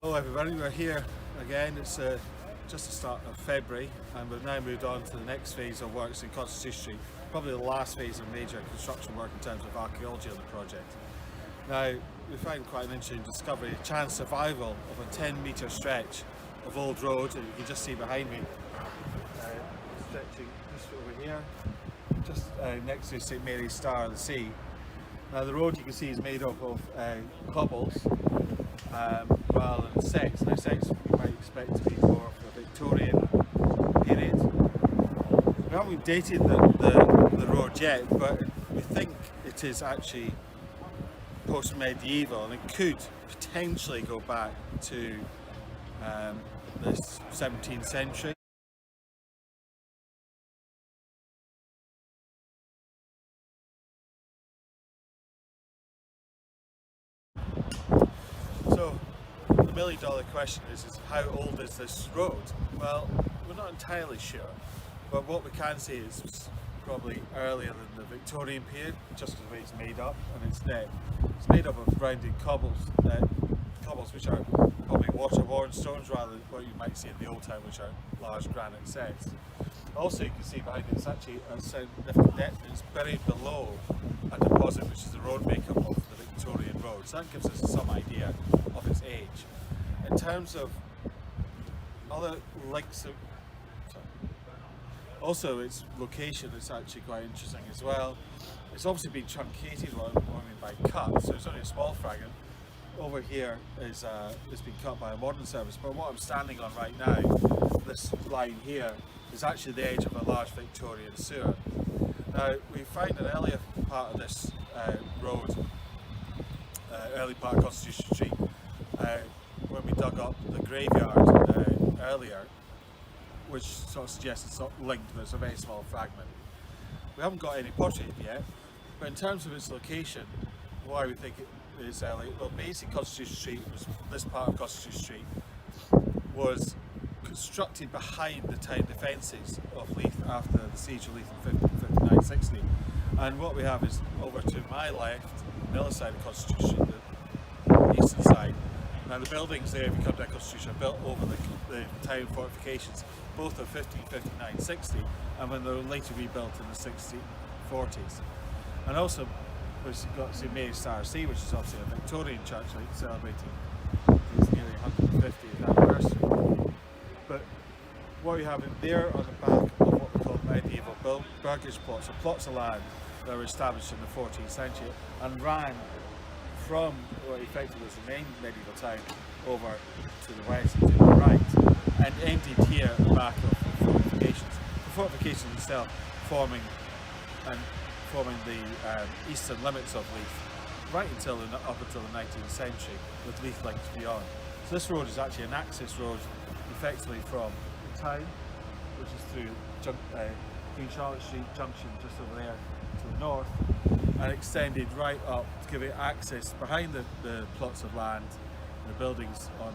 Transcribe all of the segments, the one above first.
Hello everybody, we're here again. It's just the start of February and we've now moved on to the next phase of works in Constitution Street, probably the last phase of major construction work in terms of archaeology on the project. Now, we found quite an interesting discovery, a chance survival of a 10-metre stretch of old road, and you can just see behind me, stretching just over here, just next to St Mary's Star of the Sea. Now the road you can see is made up of cobbles rather than sets. Now sets you might expect to be more of the Victorian period. We haven't dated the road yet, but we think it is actually post-medieval and it could potentially go back to the 17th century. So the million-dollar question is how old is this road? Well, we're not entirely sure, but what we can say is it's probably earlier than the Victorian period, just the way it's made up, and it's made up of rounded cobbles which are probably water-worn stones rather than what you might see in the old town, which are large granite sets. Also, you can see behind it, it's actually a significant depth. It's buried below a deposit which is the road makeup of the Victorian road, so that gives us some idea of its age. In terms of other links, also its location is actually quite interesting as well. It's obviously been truncated, what I mean by cut, so it's only a small fragment. Over here is it's been cut by a modern service, but what I'm standing on right now, this line here, is actually the edge of a large Victorian sewer. Now, we find an earlier part of this road, early part of Constitution Street, when we dug up the graveyard earlier, which sort of suggests it's not linked, but it's a very small fragment. We haven't got any pottery yet, but in terms of its location, why we think it is early, well, basically Constitution Street, this part of Constitution Street was constructed behind the town defences of Leith after the siege of Leith in 59-60. And what we have is over to my left, the other side of Constitution Street, the eastern side. Now the buildings there, if you come down Constitution, are built over the town fortifications, both of 59-60 and when they were later rebuilt in the 60-40s. And also we've got St Mary's Star of the Sea, which is obviously a Victorian church celebrating its nearly 150th anniversary. But what we have in there on the back of what we call medieval burgage plots, or plots of land that were established in the 14th century and ran from what effectively was the main medieval town over to the west and to the right, and ended here at the back of the fortifications. The fortifications themselves forming the eastern limits of Leith right up until the 19th century, with Leith links beyond. So this road is actually an access road effectively from the town, which is through Queen Charlotte Street Junction just over there to the north, and extended right up to give it access behind the plots of land and the buildings on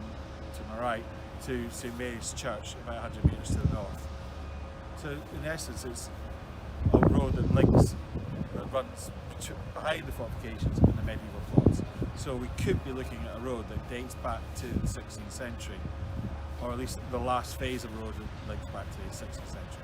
to my right to St Mary's Church about 100 metres to the north. So in essence it's a road that runs behind the fortifications and the medieval plots. So we could be looking at a road that dates back to the 16th century, or at least the last phase of the road that links back to the 16th century.